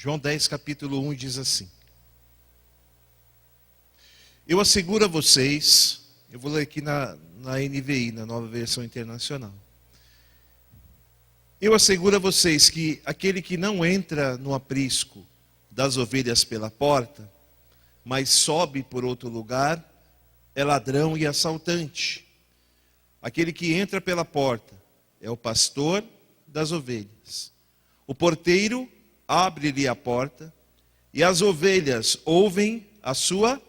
João 10, capítulo 1 diz assim: eu asseguro a vocês, eu vou ler aqui na NVI, na Nova Versão Internacional. Eu asseguro a vocês que aquele que não entra no aprisco das ovelhas pela porta, mas sobe por outro lugar, é ladrão e assaltante. Aquele que entra pela porta é o pastor das ovelhas. O porteiro abre-lhe a porta e as ovelhas ouvem a sua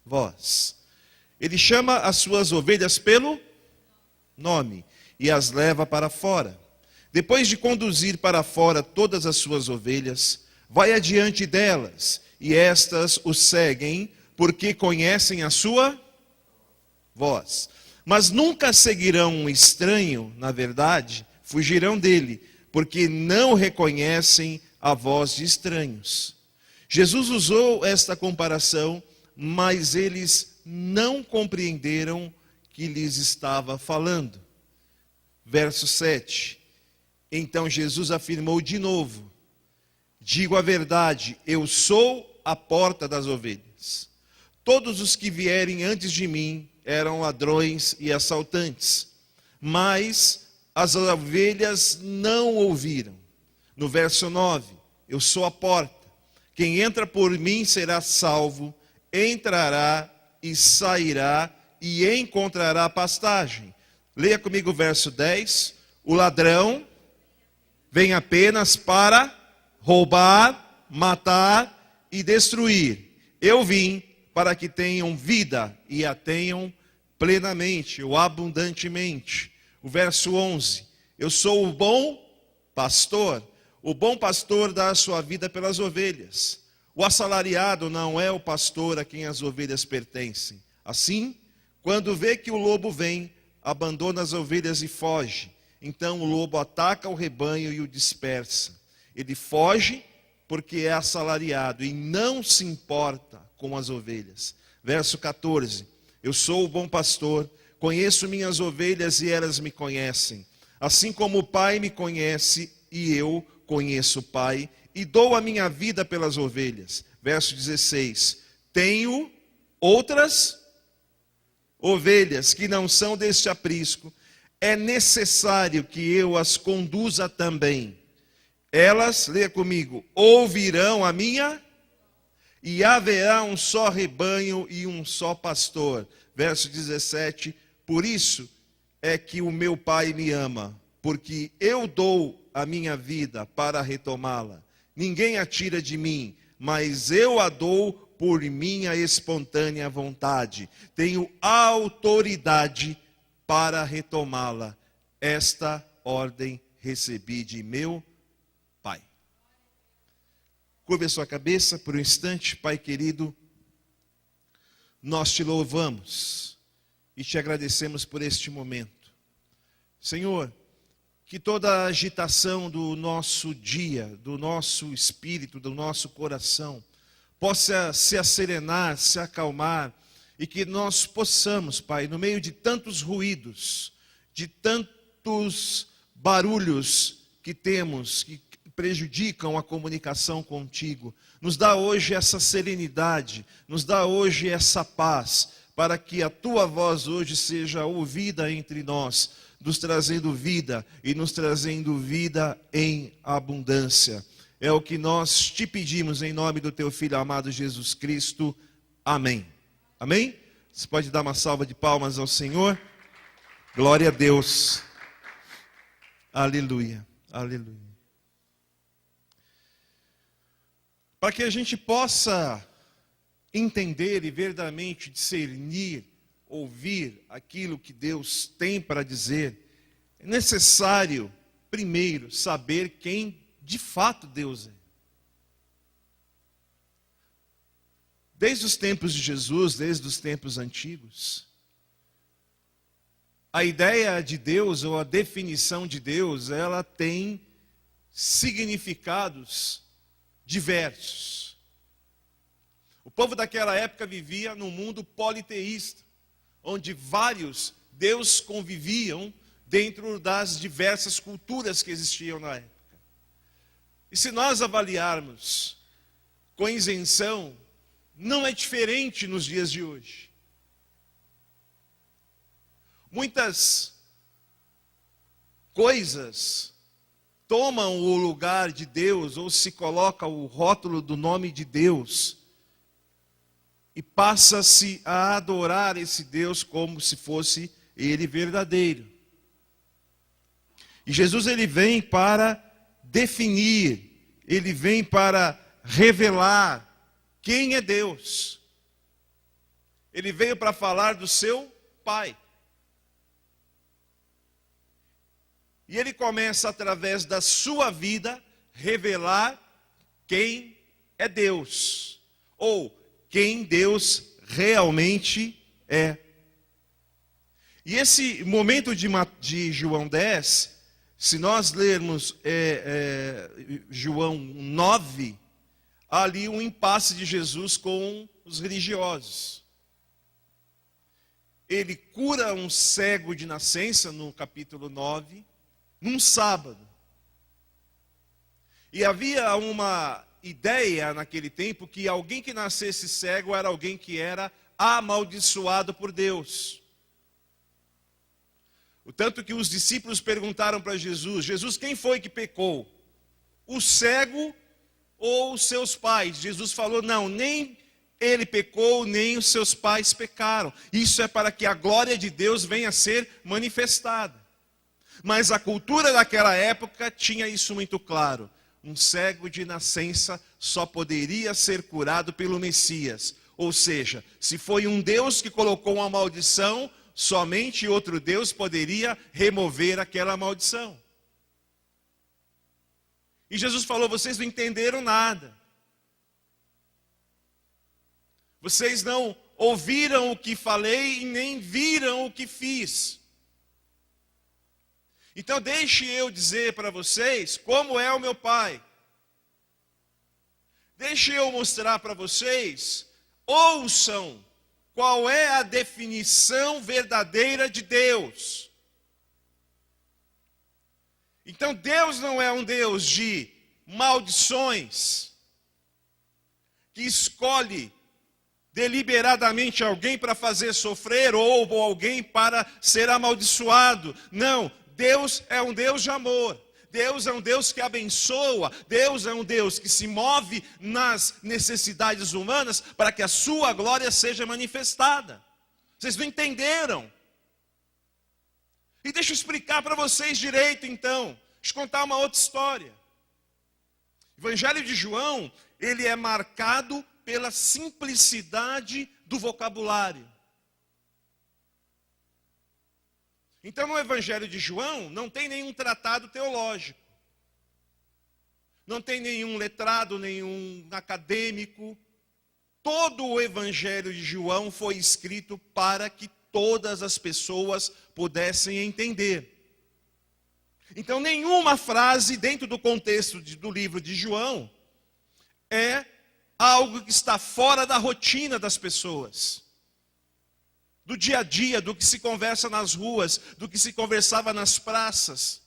voz. Ele chama as suas ovelhas pelo nome e as leva para fora. Depois de conduzir para fora todas as suas ovelhas, vai adiante delas, e estas o seguem, porque conhecem a sua voz. Mas nunca seguirão um estranho, na verdade, fugirão dele, porque não reconhecem a voz de estranhos. Jesus usou esta comparação, mas eles não compreenderam que lhes estava falando. Verso 7. Então Jesus afirmou de novo: digo a verdade, eu sou a porta das ovelhas. Todos os que vierem antes de mim eram ladrões e assaltantes, mas as ovelhas não ouviram. No verso 9, eu sou a porta. Quem entra por mim será salvo, entrará e sairá e encontrará pastagem. Leia comigo o verso 10. O ladrão vem apenas para roubar, matar e destruir. Eu vim para que tenham vida e a tenham plenamente ou abundantemente. O verso 11. Eu sou o bom pastor. O bom pastor dá a sua vida pelas ovelhas. O assalariado não é o pastor a quem as ovelhas pertencem. Assim, quando vê que o lobo vem, abandona as ovelhas e foge. Então o lobo ataca o rebanho e o dispersa. Ele foge porque é assalariado e não se importa com as ovelhas. Verso 14. Eu sou o bom pastor, conheço minhas ovelhas e elas me conhecem. Assim como o Pai me conhece e eu conheço o Pai e dou a minha vida pelas ovelhas. Verso 16. Tenho outras ovelhas que não são deste aprisco. É necessário que eu as conduza também. Elas, leia comigo, ouvirão a minha, e haverá um só rebanho e um só pastor. Verso 17, por isso é que o meu Pai me ama, porque eu dou a minha vida para retomá-la. Ninguém a tira de mim, mas eu a dou por minha espontânea vontade. Tenho autoridade para retomá-la. Esta ordem recebi de meu Pai. Curve a sua cabeça por um instante. Pai querido, nós te louvamos e te agradecemos por este momento. Senhor, que toda a agitação do nosso dia, do nosso espírito, do nosso coração, possa se acerenar, se acalmar, e que nós possamos, Pai, no meio de tantos ruídos, de tantos barulhos que temos, que prejudicam a comunicação contigo, nos dá hoje essa serenidade, nos dá hoje essa paz, para que a tua voz hoje seja ouvida entre nós, nos trazendo vida e nos trazendo vida em abundância. É o que nós te pedimos em nome do teu Filho amado Jesus Cristo. Amém. Amém? Você pode dar uma salva de palmas ao Senhor? Glória a Deus. Aleluia. Aleluia. Para que a gente possa entender e verdadeiramente discernir, ouvir aquilo que Deus tem para dizer, é necessário, primeiro, saber quem de fato Deus é. Desde os tempos de Jesus, desde os tempos antigos, a ideia de Deus, ou a definição de Deus, ela tem significados diversos. O povo daquela época vivia num mundo politeísta, onde vários deuses conviviam dentro das diversas culturas que existiam na época. E se nós avaliarmos com isenção, não é diferente nos dias de hoje. Muitas coisas tomam o lugar de Deus, ou se coloca o rótulo do nome de Deus, e passa-se a adorar esse Deus como se fosse ele verdadeiro. E Jesus, ele vem para definir, ele vem para revelar quem é Deus. Ele veio para falar do seu Pai. E ele começa, através da sua vida, revelar quem é Deus, ou quem Deus realmente é. E esse momento de João 10, se nós lermos João 9, há ali um impasse de Jesus com os religiosos. Ele cura um cego de nascença, no capítulo 9, num sábado. E havia uma ideia naquele tempo que alguém que nascesse cego era alguém que era amaldiçoado por Deus. O tanto que os discípulos perguntaram para Jesus: Jesus, quem foi que pecou? O cego ou os seus pais? Jesus falou: não, nem ele pecou, nem os seus pais pecaram. Isso é para que a glória de Deus venha a ser manifestada. Mas a cultura daquela época tinha isso muito claro. Um cego de nascença só poderia ser curado pelo Messias. Ou seja, se foi um Deus que colocou uma maldição, somente outro Deus poderia remover aquela maldição. E Jesus falou: vocês não entenderam nada. Vocês não ouviram o que falei e nem viram o que fiz. Então deixe eu dizer para vocês como é o meu Pai. Deixe eu mostrar para vocês, ouçam qual é a definição verdadeira de Deus. Então Deus não é um Deus de maldições, que escolhe deliberadamente alguém para fazer sofrer ou alguém para ser amaldiçoado. Não, Deus é um Deus de amor. Deus é um Deus que abençoa. Deus é um Deus que se move nas necessidades humanas para que a sua glória seja manifestada. Vocês não entenderam? E deixa eu explicar para vocês direito então. Deixa eu contar uma outra história. O Evangelho de João, ele é marcado pela simplicidade do vocabulário. Então, no Evangelho de João, não tem nenhum tratado teológico. Não tem nenhum letrado, nenhum acadêmico. Todo o Evangelho de João foi escrito para que todas as pessoas pudessem entender. Então, nenhuma frase dentro do contexto do livro de João é algo que está fora da rotina das pessoas. Do dia a dia, do que se conversa nas ruas, do que se conversava nas praças,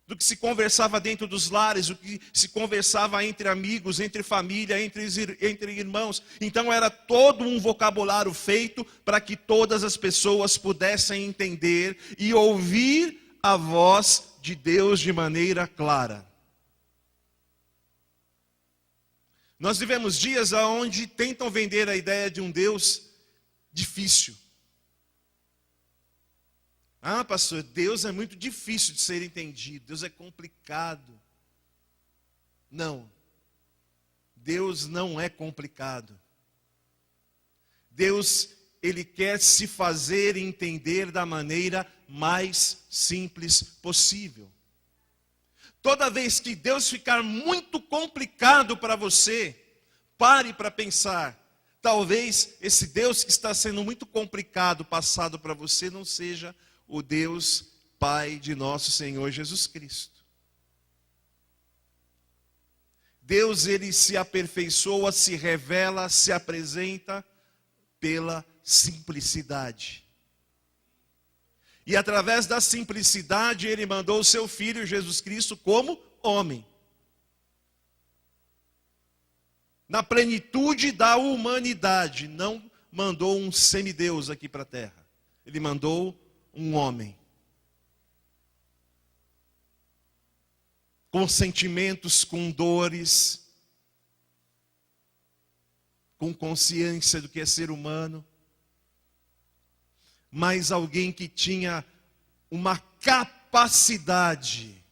do que se conversava dentro dos lares, do que se conversava entre amigos, entre família, entre irmãos. Então era todo um vocabulário feito para que todas as pessoas pudessem entender e ouvir a voz de Deus de maneira clara. Nós vivemos dias onde tentam vender a ideia de um Deus difícil. Ah, pastor, Deus é muito difícil de ser entendido. Deus é complicado. Não. Deus não é complicado. Deus, ele quer se fazer entender da maneira mais simples possível. Toda vez que Deus ficar muito complicado para você, pare para pensar. Talvez esse Deus que está sendo muito complicado passado para você não seja o Deus Pai de nosso Senhor Jesus Cristo. Deus, ele se aperfeiçoa, se revela, se apresenta pela simplicidade. E através da simplicidade ele mandou o seu Filho Jesus Cristo como homem. na plenitude da humanidade, não mandou um semideus aqui para a terra. Ele mandou um homem. Com sentimentos, com dores, com consciência do que é ser humano, mas alguém que tinha uma capacidade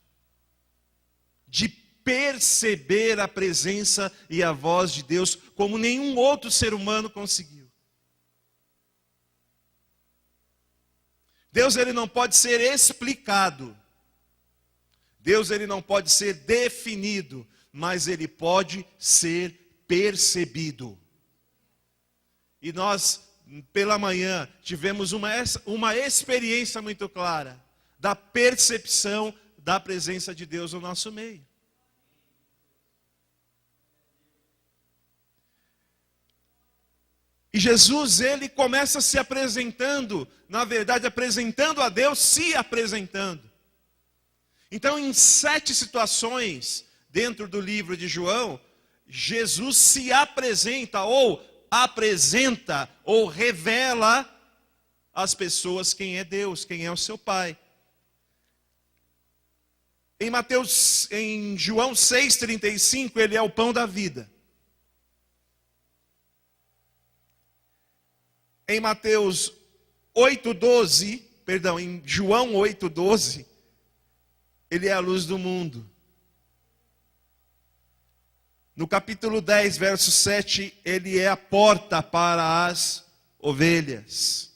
de perceber a presença e a voz de Deus como nenhum outro ser humano conseguiu. Deus, ele não pode ser explicado. Deus, ele não pode ser definido, mas ele pode ser percebido. E nós, pela manhã, tivemos uma experiência muito clara da percepção da presença de Deus no nosso meio. E Jesus, ele começa se apresentando, na verdade, apresentando a Deus, se apresentando. Então, em 7 situações, dentro do livro de João, Jesus se apresenta, ou revela às pessoas quem é Deus, quem é o seu Pai. Em João 6,35, ele é o pão da vida. Em em João 8,12, ele é a luz do mundo. No capítulo 10, verso 7, ele é a porta para as ovelhas.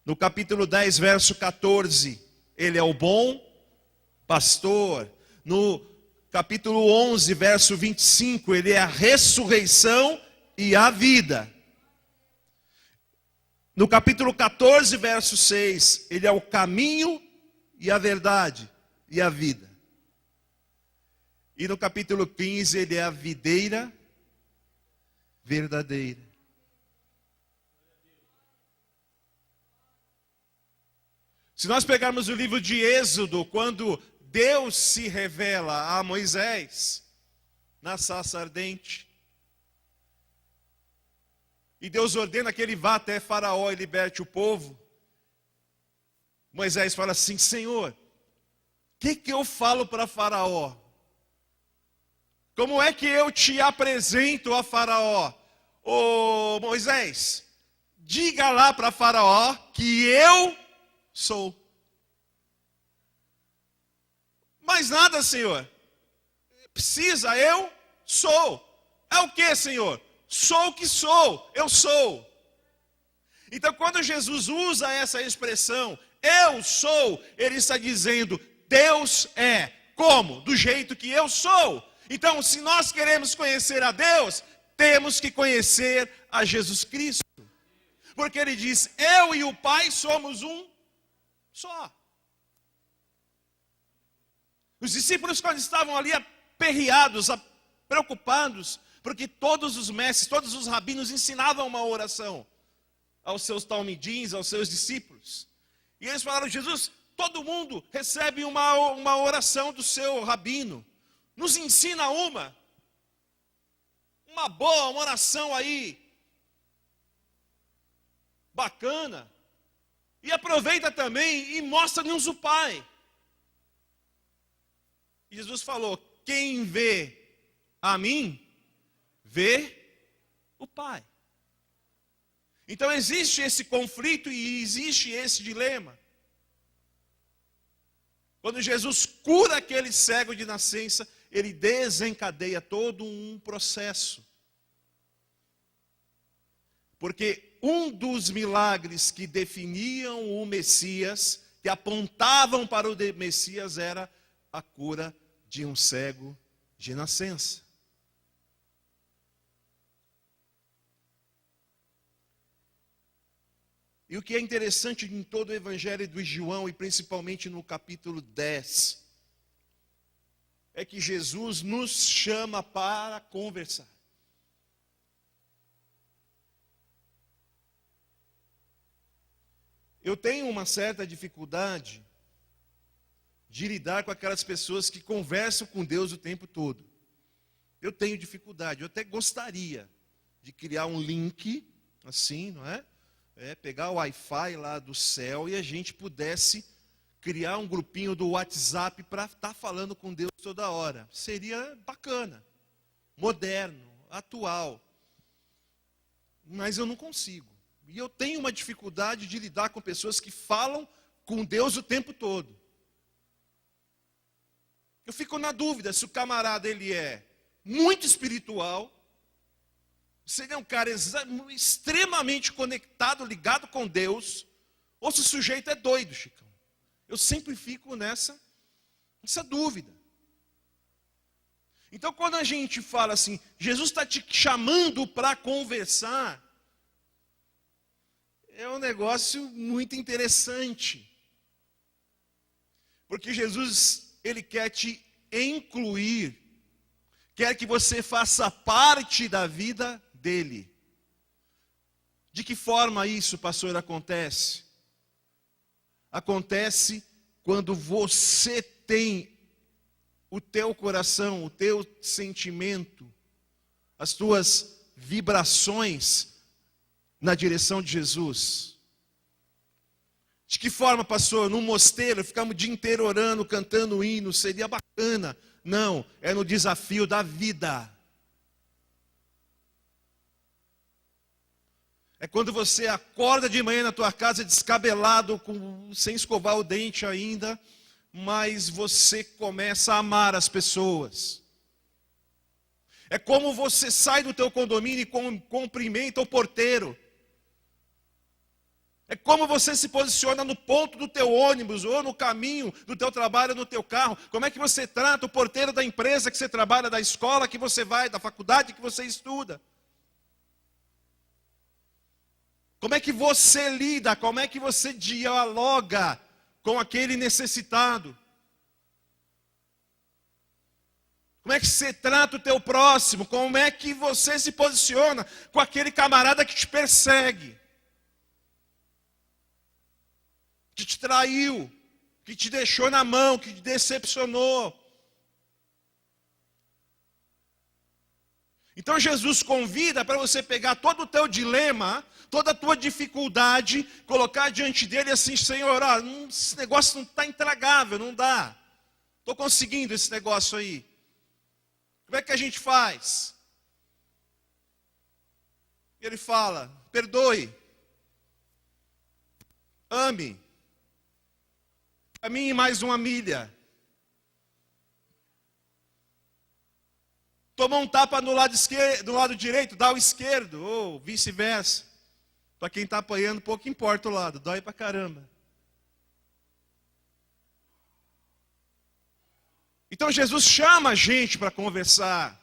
No capítulo 10, verso 14, ele é o bom pastor. No capítulo 11, verso 25, ele é a ressurreição e a vida. No capítulo 14, verso 6, ele é o caminho e a verdade e a vida. E no capítulo 15, ele é a videira verdadeira. Se nós pegarmos o livro de Êxodo, quando Deus se revela a Moisés na sarça ardente, e Deus ordena que ele vá até Faraó e liberte o povo, Moisés fala assim: Senhor, o que eu falo para Faraó? Como é que eu te apresento a Faraó? Ô Moisés, diga lá para Faraó que eu sou. Mais nada, Senhor. Precisa, eu sou. É o que, Senhor? Sou o que sou, eu sou. Então, quando Jesus usa essa expressão, eu sou, ele está dizendo, Deus é. Como? Do jeito que eu sou. Então, se nós queremos conhecer a Deus, temos que conhecer a Jesus Cristo. Porque ele diz, eu e o Pai somos um só. Os discípulos, quando estavam ali aperreados, preocupados, porque todos os mestres, todos os rabinos ensinavam uma oração aos seus talmidins, aos seus discípulos. E eles falaram, Jesus, todo mundo recebe uma oração do seu rabino. Nos ensina uma boa, uma oração aí, bacana. E aproveita também e mostra-nos o Pai. E Jesus falou, quem vê a mim, vê o Pai. Então existe esse conflito e existe esse dilema. Quando Jesus cura aquele cego de nascença, ele desencadeia todo um processo. Porque um dos milagres que definiam o Messias, que apontavam para o Messias, era a cura de um cego de nascença. E o que é interessante em todo o Evangelho de João, e principalmente no capítulo 10, é que Jesus nos chama para conversar. Eu tenho uma certa dificuldade de lidar com aquelas pessoas que conversam com Deus o tempo todo. Eu tenho dificuldade, eu até gostaria de criar um link, assim, não é? Pegar o Wi-Fi lá do céu e a gente pudesse criar um grupinho do WhatsApp para estar falando com Deus toda hora. Seria bacana, moderno, atual. Mas eu não consigo. E eu tenho uma dificuldade de lidar com pessoas que falam com Deus o tempo todo. Eu fico na dúvida se o camarada ele é muito espiritual, se ele é um cara extremamente conectado, ligado com Deus, ou se o sujeito é doido, Chicão. Eu sempre fico nessa dúvida. Então, quando a gente fala assim, Jesus está te chamando para conversar, é um negócio muito interessante. Porque Jesus, ele quer te incluir, quer que você faça parte da vida dele. De que forma isso, pastor, acontece? Acontece quando você tem o teu coração, o teu sentimento, as tuas vibrações na direção de Jesus. De que forma, pastor? Num mosteiro, ficamos o dia inteiro orando, cantando hino, seria bacana. Não, é no desafio da vida. É quando você acorda de manhã na tua casa descabelado, sem escovar o dente ainda, mas você começa a amar as pessoas. É como você sai do teu condomínio e cumprimenta o porteiro. É como você se posiciona no ponto do teu ônibus, ou no caminho do teu trabalho, no teu carro. Como é que você trata o porteiro da empresa que você trabalha, da escola que você vai, da faculdade que você estuda. Como é que você lida, como é que você dialoga com aquele necessitado? Como é que você trata o teu próximo? Como é que você se posiciona com aquele camarada que te persegue? Que te traiu, que te deixou na mão, que te decepcionou. Então Jesus convida para você pegar todo o teu dilema, toda a tua dificuldade, colocar diante dele assim, Senhor, esse negócio não está intragável, não dá. Estou conseguindo esse negócio aí. Como é que a gente faz? Ele fala, perdoe, ame, caminhe mais uma milha. Tomou um tapa no lado esquerdo, do lado direito, dá o esquerdo, ou vice-versa. Para quem está apanhando, pouco importa o lado, dói pra caramba. Então Jesus chama a gente para conversar.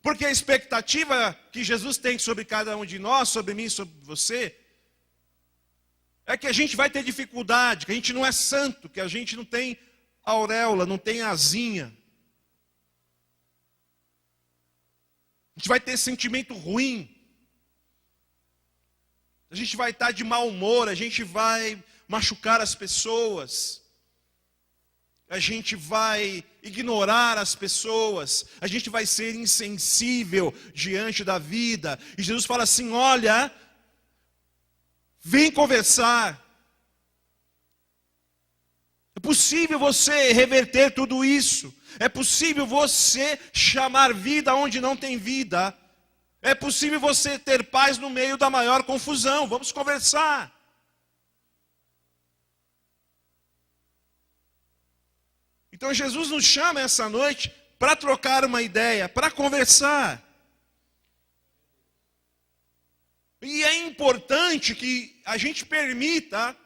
Porque a expectativa que Jesus tem sobre cada um de nós, sobre mim, sobre você, é que a gente vai ter dificuldade, que a gente não é santo, que a gente não tem auréola, não tem asinha. A gente vai ter sentimento ruim. A gente vai estar de mau humor, a gente vai machucar as pessoas. A gente vai ignorar as pessoas. A gente vai ser insensível diante da vida. E Jesus fala assim, olha, vem conversar. É possível você reverter tudo isso. É possível você chamar vida onde não tem vida. É possível você ter paz no meio da maior confusão. Vamos conversar. Então Jesus nos chama essa noite para trocar uma ideia, para conversar. E é importante que a gente permita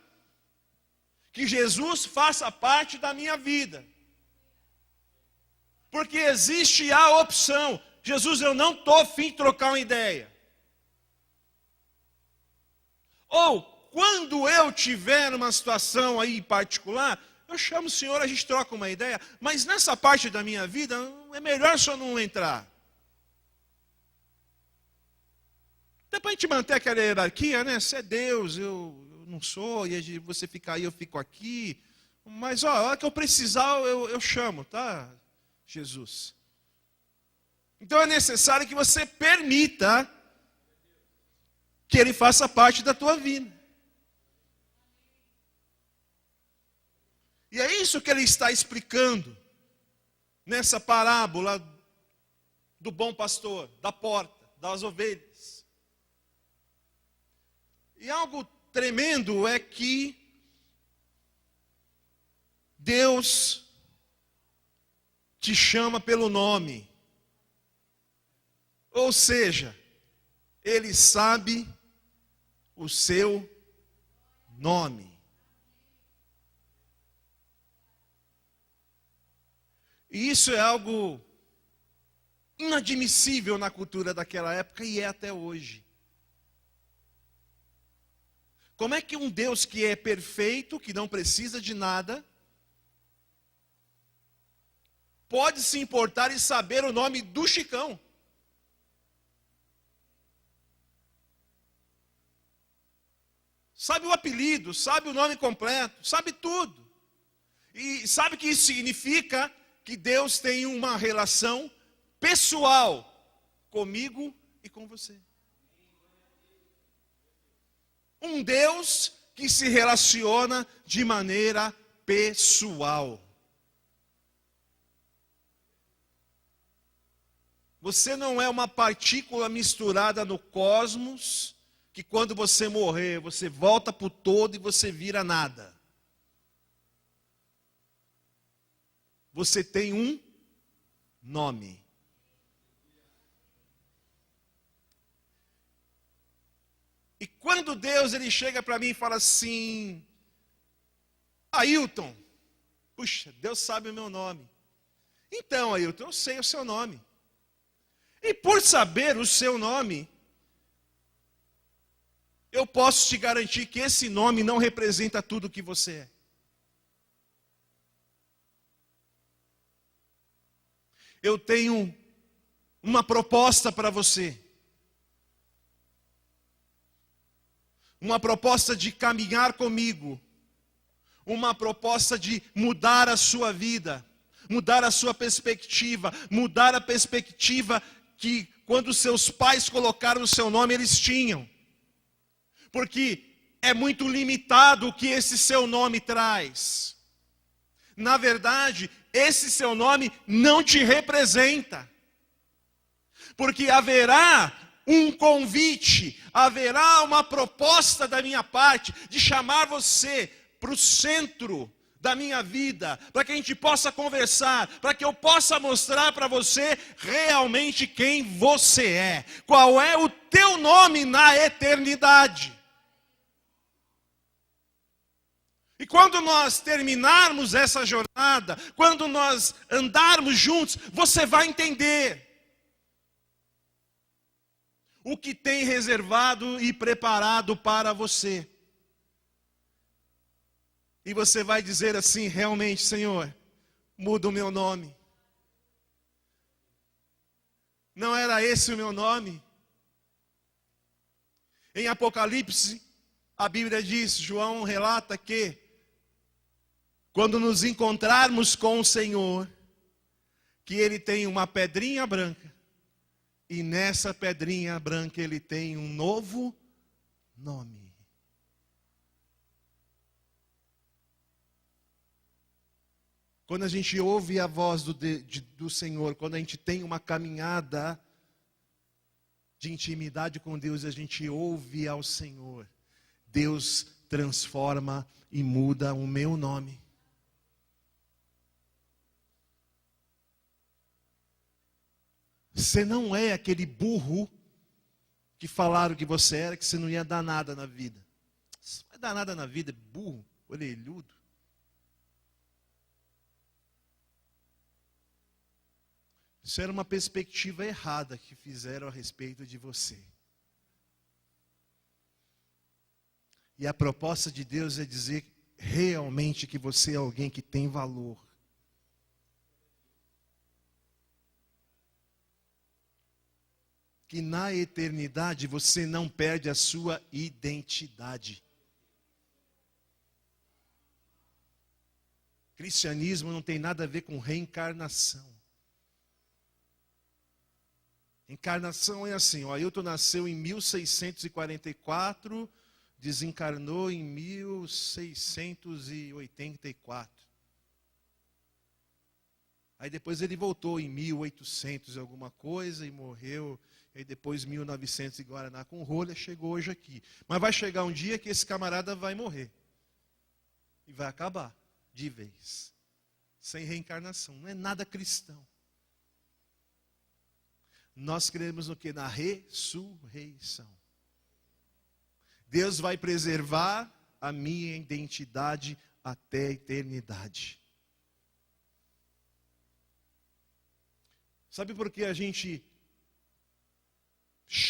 que Jesus faça parte da minha vida. Porque existe a opção. Jesus, eu não estou afim de trocar uma ideia. Ou, quando eu tiver uma situação aí particular, eu chamo o Senhor, a gente troca uma ideia. Mas nessa parte da minha vida, é melhor só não entrar. Até para a gente manter aquela hierarquia, né? Você é Deus, eu não sou, e você fica aí, eu fico aqui. Mas, a hora que eu precisar, eu chamo, tá? Jesus. Então é necessário que você permita que Ele faça parte da tua vida. E é isso que Ele está explicando nessa parábola do bom pastor, da porta, das ovelhas. E algo tremendo é que Deus te chama pelo nome. Ou seja, Ele sabe o seu nome. E isso é algo inadmissível na cultura daquela época e é até hoje. Como é que um Deus que é perfeito, que não precisa de nada, pode se importar e saber o nome do Chicão? Sabe o apelido, sabe o nome completo, sabe tudo. E sabe o que isso significa? Que Deus tem uma relação pessoal comigo e com você. Um Deus que se relaciona de maneira pessoal. Você não é uma partícula misturada no cosmos, que quando você morrer, você volta para o todo e você vira nada. Você tem um nome. E quando Deus ele chega para mim e fala assim: Ailton, puxa, Deus sabe o meu nome. Então, Ailton, eu sei o seu nome. E por saber o seu nome, eu posso te garantir que esse nome não representa tudo o que você é. Eu tenho uma proposta para você. Uma proposta de caminhar comigo. Uma proposta de mudar a sua vida. Mudar a sua perspectiva. Mudar a perspectiva que quando seus pais colocaram o seu nome, eles tinham. Porque é muito limitado o que esse seu nome traz. Na verdade, esse seu nome não te representa. Porque haverá um convite, haverá uma proposta da minha parte de chamar você para o centro da minha vida, para que a gente possa conversar, para que eu possa mostrar para você realmente quem você é, qual é o teu nome na eternidade. E quando nós terminarmos essa jornada, quando nós andarmos juntos, você vai entender o que tem reservado e preparado para você. E você vai dizer assim: realmente, Senhor, muda o meu nome. Não era esse o meu nome? Em Apocalipse, a Bíblia diz, João relata que quando nos encontrarmos com o Senhor, que Ele tem uma pedrinha branca, e nessa pedrinha branca Ele tem um novo nome. Quando a gente ouve a voz do Senhor, quando a gente tem uma caminhada de intimidade com Deus, a gente ouve ao Senhor, Deus transforma e muda o meu nome. Você não é aquele burro que falaram que você era, que você não ia dar nada na vida. Você não vai dar nada na vida, burro, orelhudo. Isso era uma perspectiva errada que fizeram a respeito de você. E a proposta de Deus é dizer realmente que você é alguém que tem valor. Que na eternidade você não perde a sua identidade. Cristianismo não tem nada a ver com reencarnação. Encarnação é assim, o Ailton nasceu em 1644, desencarnou em 1684. Aí depois ele voltou em 1800 e alguma coisa e morreu. E depois 1900 e Guaraná com rolha, chegou hoje aqui. Mas vai chegar um dia que esse camarada vai morrer. E vai acabar de vez. Sem reencarnação. Não é nada cristão. Nós cremos no que? Na ressurreição. Deus vai preservar a minha identidade até a eternidade. Sabe por que a gente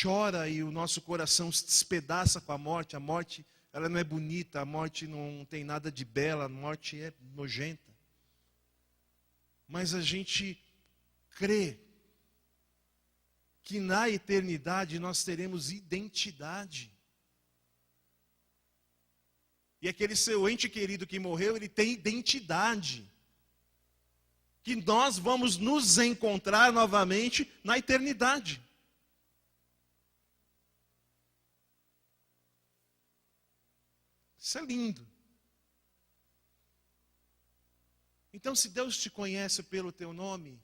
chora e o nosso coração se despedaça com a morte? A morte, ela não é bonita, a morte não tem nada de bela, a morte é nojenta. Mas a gente crê que na eternidade nós teremos identidade. E aquele seu ente querido que morreu, ele tem identidade. Que nós vamos nos encontrar novamente na eternidade. Isso é lindo. Então, se Deus te conhece pelo teu nome,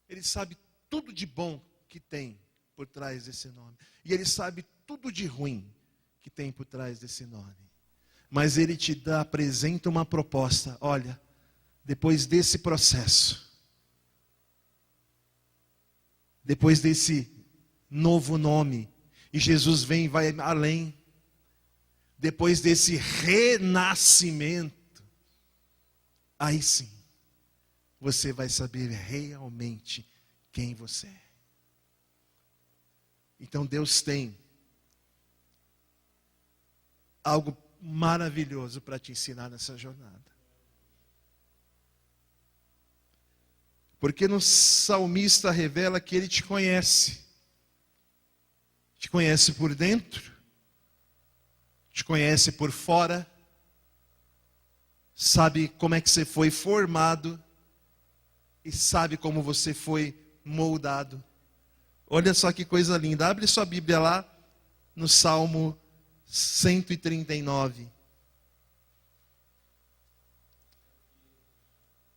Ele sabe tudo de bom que tem por trás desse nome. E Ele sabe tudo de ruim que tem por trás desse nome. Mas Ele te apresenta uma proposta. Olha, depois desse processo, depois desse novo nome, e Jesus vem e vai além, depois desse renascimento, aí sim, você vai saber realmente quem você é. Então Deus tem algo maravilhoso para te ensinar nessa jornada. Porque no salmista revela que Ele te conhece. Te conhece por dentro, te conhece por fora, sabe como é que você foi formado e sabe como você foi moldado. Olha só que coisa linda. Abre sua Bíblia lá no Salmo 139.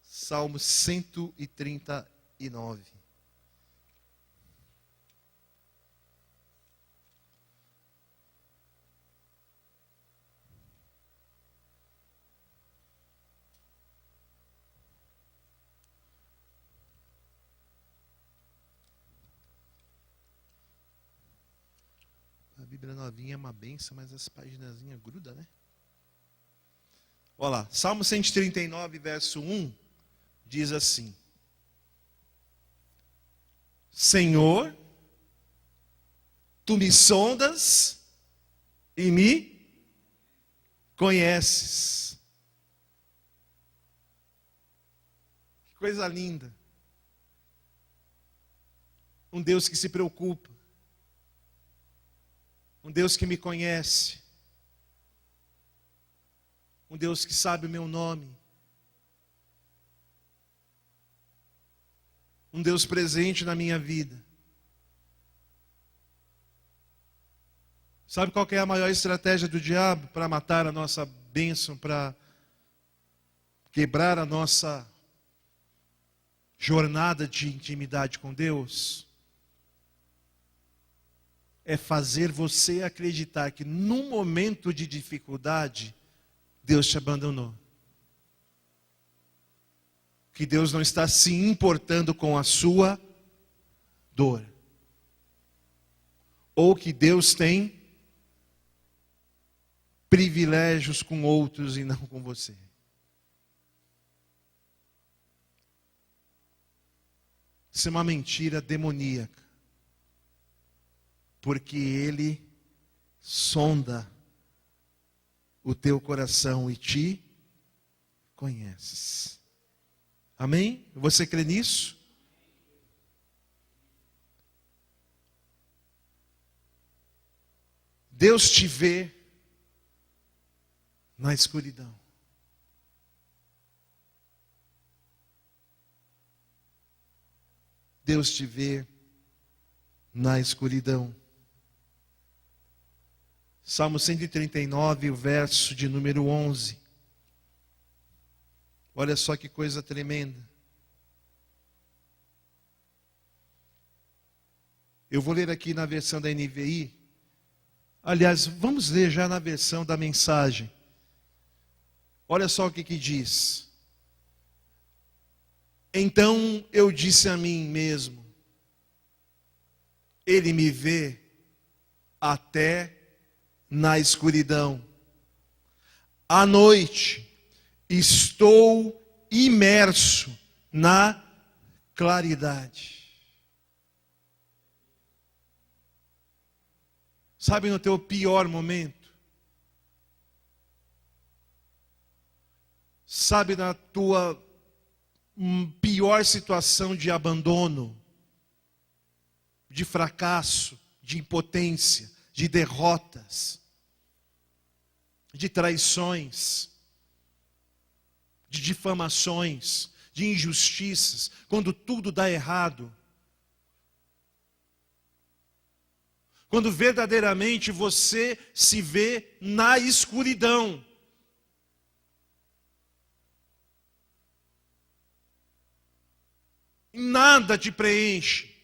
Salmo 139. A Bíblia novinha é uma benção, mas as paginazinhas grudam, né? Olha lá, Salmo 139, verso 1, diz assim: Senhor, Tu me sondas e me conheces. Que coisa linda. Um Deus que se preocupa. Um Deus que me conhece. Um Deus que sabe o meu nome. Um Deus presente na minha vida. Sabe qual que é a maior estratégia do diabo para matar a nossa bênção, para quebrar a nossa jornada de intimidade com Deus? É fazer você acreditar que num momento de dificuldade, Deus te abandonou. Que Deus não está se importando com a sua dor. Ou que Deus tem privilégios com outros e não com você. Isso é uma mentira demoníaca. Porque Ele sonda o teu coração e te conhece. Amém? Você crê nisso? Deus te vê na escuridão. Deus te vê na escuridão. Salmo 139, o verso de número 11. Olha só que coisa tremenda. Eu vou ler aqui na versão da NVI. Aliás, vamos ler já na versão da mensagem. Olha só o que diz. Então eu disse a mim mesmo, Ele me vê até na escuridão. À noite estou imerso na claridade. Sabe, no teu pior momento? Sabe, na tua pior situação de abandono, de fracasso, de impotência, de derrotas, de traições, de difamações, de injustiças, quando tudo dá errado, quando verdadeiramente você se vê na escuridão. Nada te preenche.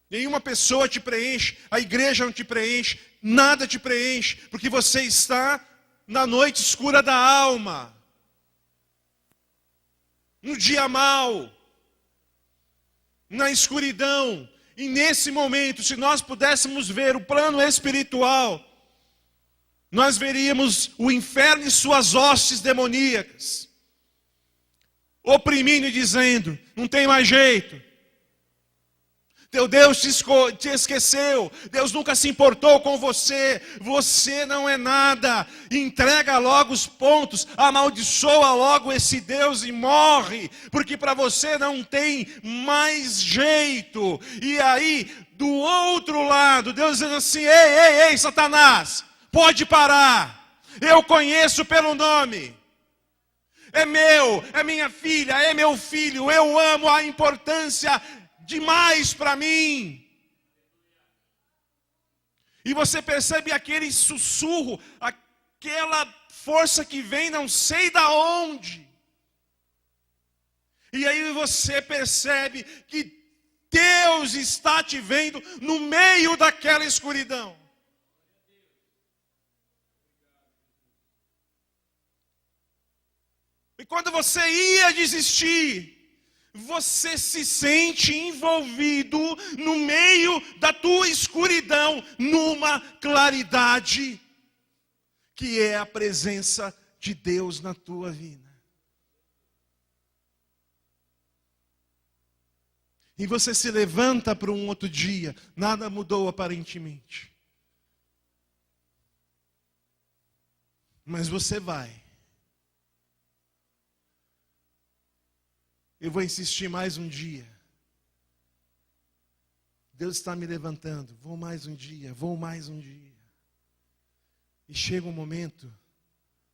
Nenhuma pessoa te preenche, a igreja não te preenche, nada te preenche, porque você está na noite escura da alma, no dia mau, na escuridão. E nesse momento, se nós pudéssemos ver o plano espiritual, nós veríamos o inferno e suas hostes demoníacas, oprimindo e dizendo, não tem mais jeito. Teu Deus te esqueceu, Deus nunca se importou com você, você não é nada, entrega logo os pontos, amaldiçoa logo esse Deus e morre, porque para você não tem mais jeito. E aí, do outro lado, Deus dizendo assim, ei, Satanás, pode parar, eu conheço pelo nome. É meu, é minha filha, é meu filho, eu amo a importância demais para mim. E você percebe aquele sussurro, aquela força que vem não sei da onde. E aí você percebe que Deus está te vendo no meio daquela escuridão. E quando você ia desistir, você se sente envolvido no meio da tua escuridão, numa claridade, que é a presença de Deus na tua vida. E você se levanta para um outro dia, nada mudou aparentemente. Mas você vai. Eu vou insistir mais um dia. Deus está me levantando. Vou mais um dia, vou mais um dia. E chega um momento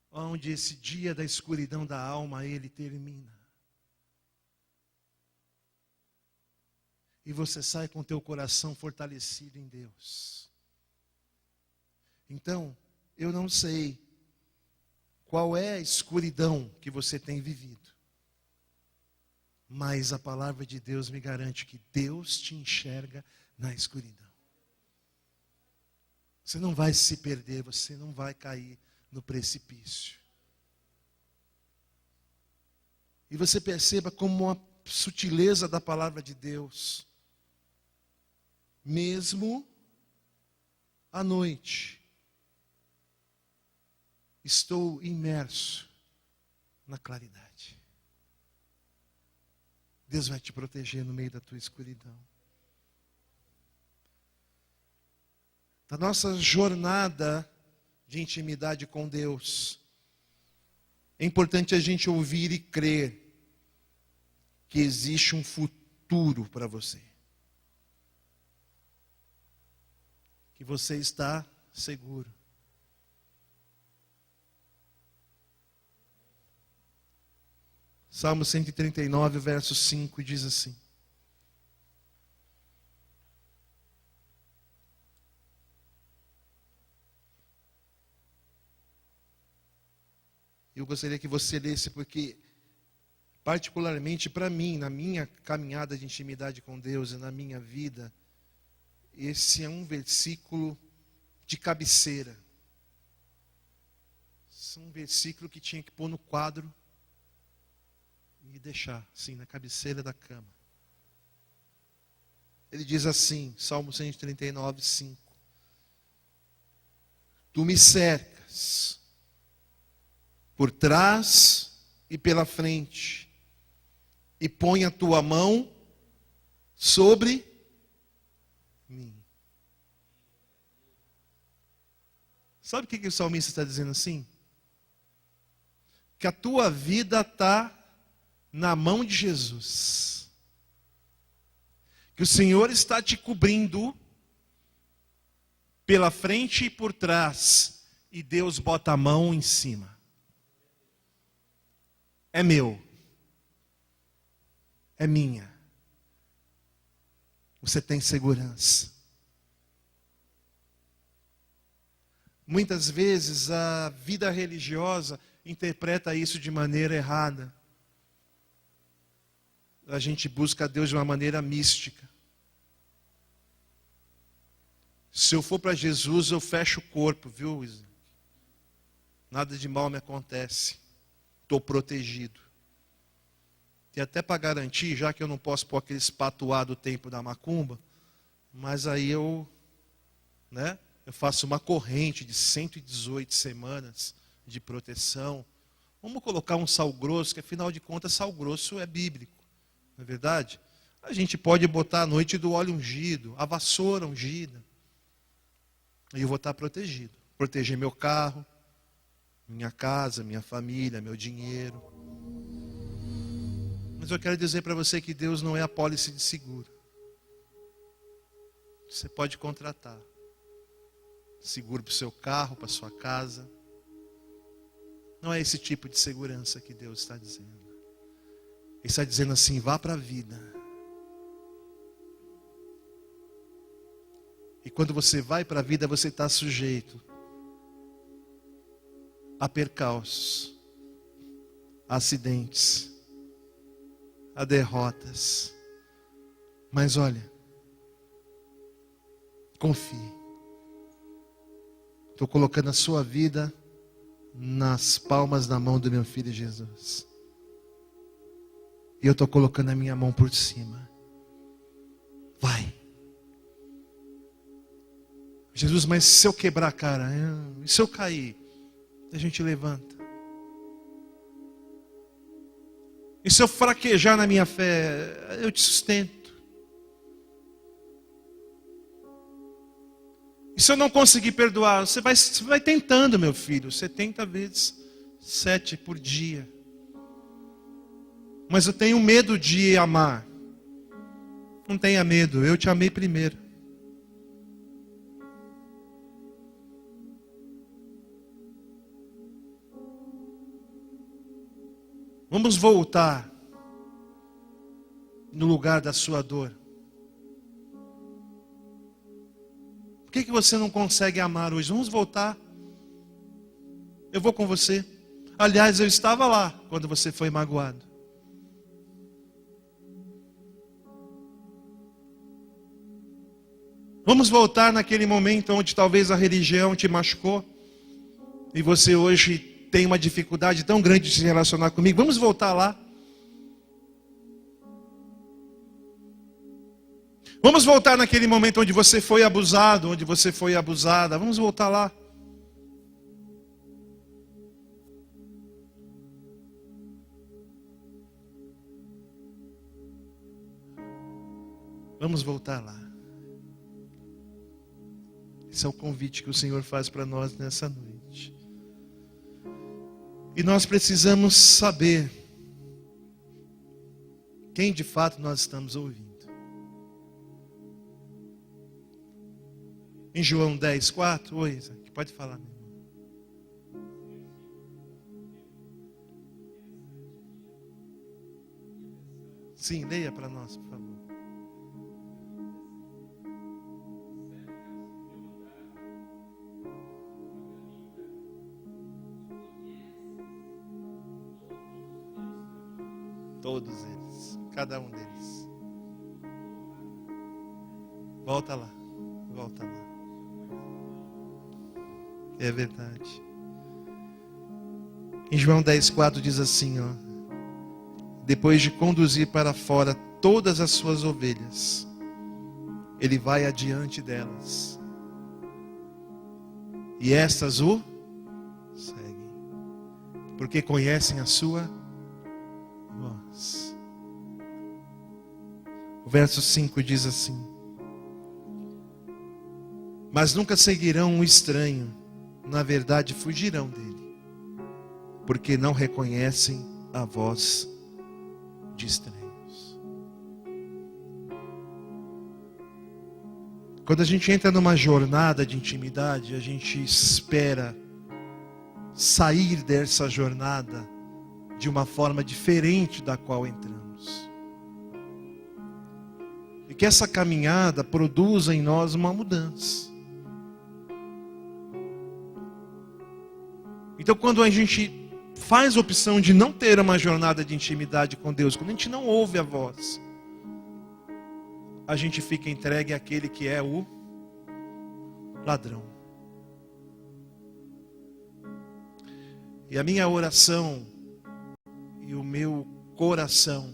onde esse dia da escuridão da alma, ele termina. E você sai com teu coração fortalecido em Deus. Então, eu não sei qual é a escuridão que você tem vivido. Mas a palavra de Deus me garante que Deus te enxerga na escuridão. Você não vai se perder, você não vai cair no precipício. E você perceba como a sutileza da palavra de Deus, mesmo à noite, estou imerso na claridade. Deus vai te proteger no meio da tua escuridão. Da nossa jornada de intimidade com Deus, é importante a gente ouvir e crer que existe um futuro para você. Que você está seguro. Salmo 139, verso 5, diz assim: eu gostaria que você lesse, porque particularmente para mim, na minha caminhada de intimidade com Deus e na minha vida, esse é um versículo de cabeceira. Esse é um versículo que tinha que pôr no quadro e deixar assim na cabeceira da cama. Ele diz assim, Salmo 139, 5: Tu me cercas por trás e pela frente, e põe a tua mão sobre mim. Sabe o que o salmista está dizendo assim? Que a tua vida está na mão de Jesus. Que o Senhor está te cobrindo pela frente e por trás, e Deus bota a mão em cima. É meu. É minha. Você tem segurança. Muitas vezes a vida religiosa interpreta isso de maneira errada. A gente busca Deus de uma maneira mística. Se eu for para Jesus, eu fecho o corpo, viu, Isaac? Nada de mal me acontece. Estou protegido. E até para garantir, já que eu não posso pôr aquele espatuar do tempo da macumba, mas aí eu faço uma corrente de 118 semanas de proteção. Vamos colocar um sal grosso, que afinal de contas sal grosso é bíblico, não é verdade? A gente pode botar a noite do óleo ungido, a vassoura ungida, e eu vou estar protegido. Proteger meu carro, minha casa, minha família, meu dinheiro. Mas eu quero dizer para você que Deus não é a pólice de seguro. Você pode contratar seguro para o seu carro, para a sua casa. Não é esse tipo de segurança que Deus está dizendo. Ele está dizendo assim: vá para a vida. E quando você vai para a vida, você está sujeito a percalços, a acidentes, a derrotas. Mas olha, confie. Estou colocando a sua vida nas palmas da mão do meu filho Jesus. E eu estou colocando a minha mão por cima. Vai. Jesus, mas se eu quebrar a cara, e se eu cair, a gente levanta. E se eu fraquejar na minha fé, eu te sustento. E se eu não conseguir perdoar, você vai tentando, meu filho, 70 vezes 7 por dia. Mas eu tenho medo de amar. Não tenha medo, eu te amei primeiro. Vamos voltar no lugar da sua dor. Por que você não consegue amar hoje? Vamos voltar. Eu vou com você. Aliás, eu estava lá quando você foi magoado. Vamos voltar naquele momento onde talvez a religião te machucou e você hoje tem uma dificuldade tão grande de se relacionar comigo. Vamos voltar lá. Vamos voltar naquele momento onde você foi abusado, onde você foi abusada. Vamos voltar lá. Vamos voltar lá. Esse é o convite que o Senhor faz para nós nessa noite. E nós precisamos saber quem de fato nós estamos ouvindo. Em João 10, 4, oi, Isaac, pode falar, meu irmão. Sim, leia para nós, por favor. Todos eles, cada um deles. Volta lá, volta lá. É verdade. Em João 10,4 diz assim, ó: depois de conduzir para fora todas as suas ovelhas, ele vai adiante delas, e estas o seguem, porque conhecem a sua voz. O verso 5 diz assim: mas nunca seguirão um estranho, na verdade fugirão dele, porque não reconhecem a voz de estranhos. Quando a gente entra numa jornada de intimidade, a gente espera sair dessa jornada de uma forma diferente da qual entramos. E que essa caminhada produza em nós uma mudança. Então, quando a gente faz a opção de não ter uma jornada de intimidade com Deus, quando a gente não ouve a voz, a gente fica entregue àquele que é o ladrão. E a minha oração e o meu coração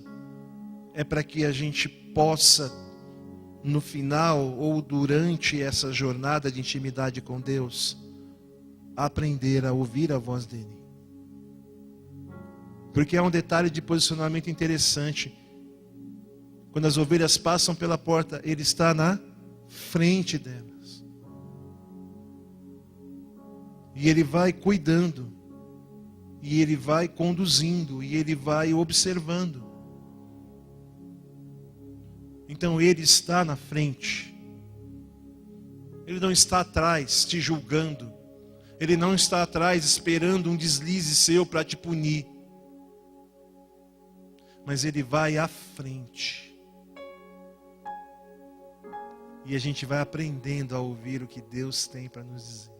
é para que a gente possa, no final ou durante essa jornada de intimidade com Deus, aprender a ouvir a voz dele. Porque há um detalhe de posicionamento interessante. Quando as ovelhas passam pela porta, ele está na frente delas. E ele vai cuidando. E ele vai conduzindo. E ele vai observando. Então ele está na frente. Ele não está atrás te julgando. Ele não está atrás esperando um deslize seu para te punir. Mas ele vai à frente. E a gente vai aprendendo a ouvir o que Deus tem para nos dizer.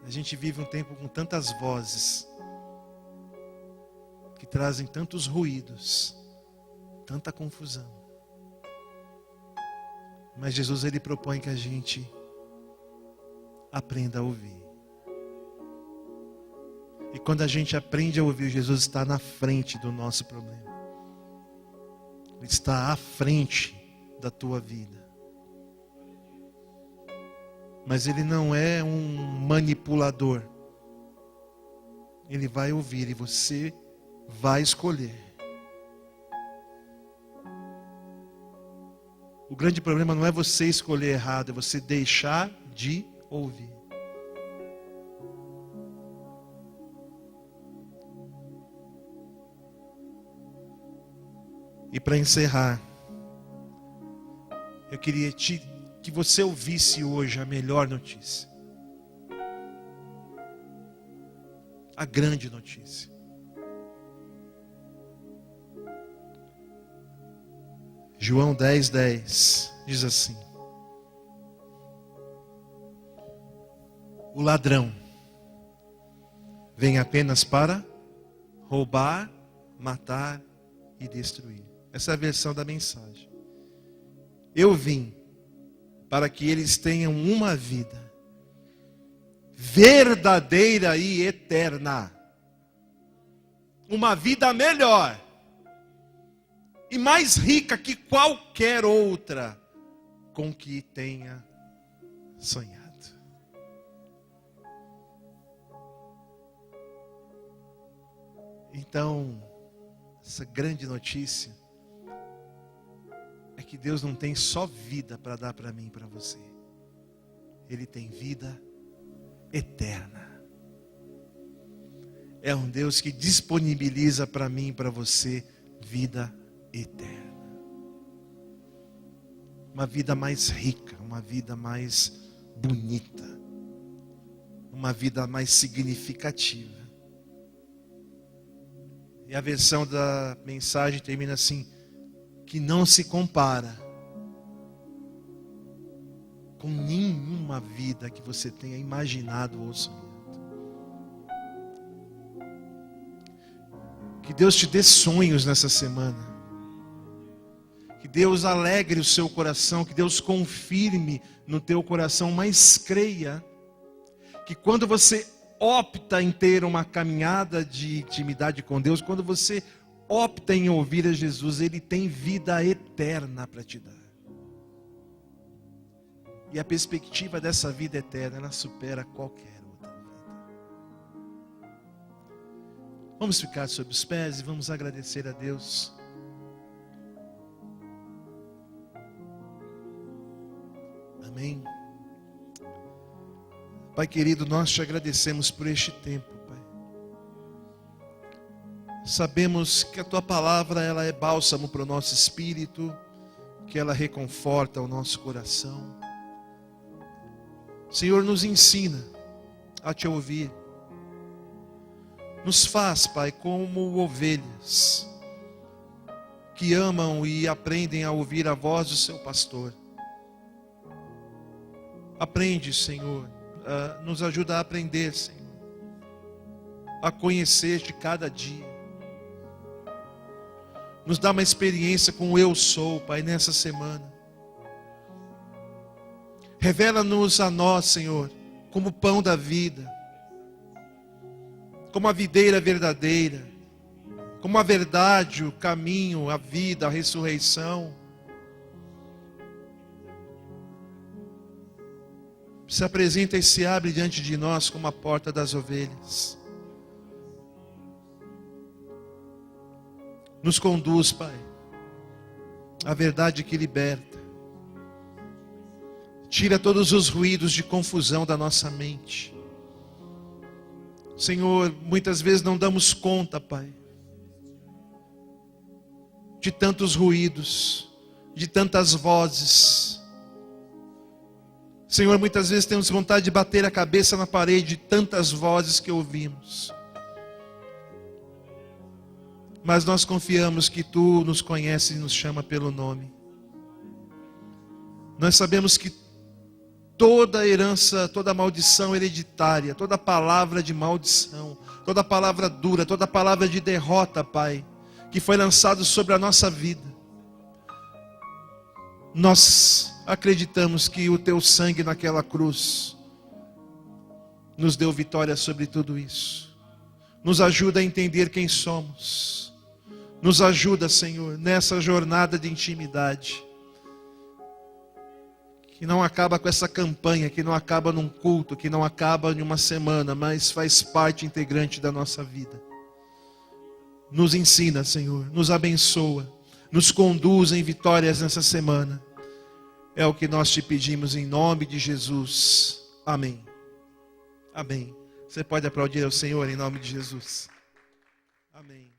A gente vive um tempo com tantas vozes, que trazem tantos ruídos, tanta confusão. Mas Jesus, ele propõe que a gente aprenda a ouvir. E quando a gente aprende a ouvir, Jesus está na frente do nosso problema. Ele está à frente da tua vida. Mas ele não é um manipulador. Ele vai ouvir e você vai escolher. O grande problema não é você escolher errado, é você deixar de ouvir. E para encerrar, eu queria que você ouvisse hoje a melhor notícia. A grande notícia. João 10:10 diz assim: o ladrão vem apenas para roubar, matar e destruir. Essa é a versão da mensagem. Eu vim para que eles tenham uma vida verdadeira e eterna. Uma vida melhor e mais rica que qualquer outra com que tenha sonhado. Então, essa grande notícia é que Deus não tem só vida para dar para mim e para você. Ele tem vida eterna. É um Deus que disponibiliza para mim e para você vida eterna. Uma vida mais rica, uma vida mais bonita, uma vida mais significativa. E a versão da mensagem termina assim: que não se compara com nenhuma vida que você tenha imaginado ou sonhado. Que Deus te dê sonhos nessa semana. Que Deus alegre o seu coração, que Deus confirme no teu coração, mas creia que quando você opta em ter uma caminhada de intimidade com Deus, quando você opta em ouvir a Jesus, Ele tem vida eterna para te dar. E a perspectiva dessa vida eterna, ela supera qualquer outra vida. Vamos ficar sobre os pés e vamos agradecer a Deus. Amém. Pai querido, nós te agradecemos por este tempo, Pai. Sabemos que a Tua palavra, ela é bálsamo para o nosso espírito, que ela reconforta o nosso coração. Senhor, nos ensina a Te ouvir. Nos faz, Pai, como ovelhas que amam e aprendem a ouvir a voz do seu pastor. Aprende, Senhor, nos ajuda a aprender, Senhor, a conhecer-te cada dia. Nos dá uma experiência com o eu sou, Pai, nessa semana. Revela-nos a nós, Senhor, como o pão da vida, como a videira verdadeira, como a verdade, o caminho, a vida, a ressurreição. Se apresenta e se abre diante de nós como a porta das ovelhas. Nos conduz, Pai, a verdade que liberta. Tira todos os ruídos de confusão da nossa mente. Senhor, muitas vezes não damos conta, Pai, de tantos ruídos, de tantas vozes. Senhor, muitas vezes temos vontade de bater a cabeça na parede de tantas vozes que ouvimos. Mas nós confiamos que Tu nos conheces e nos chama pelo nome. Nós sabemos que toda herança, toda maldição hereditária, toda palavra de maldição, toda palavra dura, toda palavra de derrota, Pai, que foi lançado sobre a nossa vida, nós acreditamos que o Teu sangue naquela cruz nos deu vitória sobre tudo isso. Nos ajuda a entender quem somos. Nos ajuda, Senhor, nessa jornada de intimidade, que não acaba com essa campanha, que não acaba num culto, que não acaba em uma semana, mas faz parte integrante da nossa vida. Nos ensina, Senhor, nos abençoa, nos conduz em vitórias nessa semana. É o que nós te pedimos em nome de Jesus. Amém. Amém. Você pode aplaudir ao Senhor em nome de Jesus. Amém.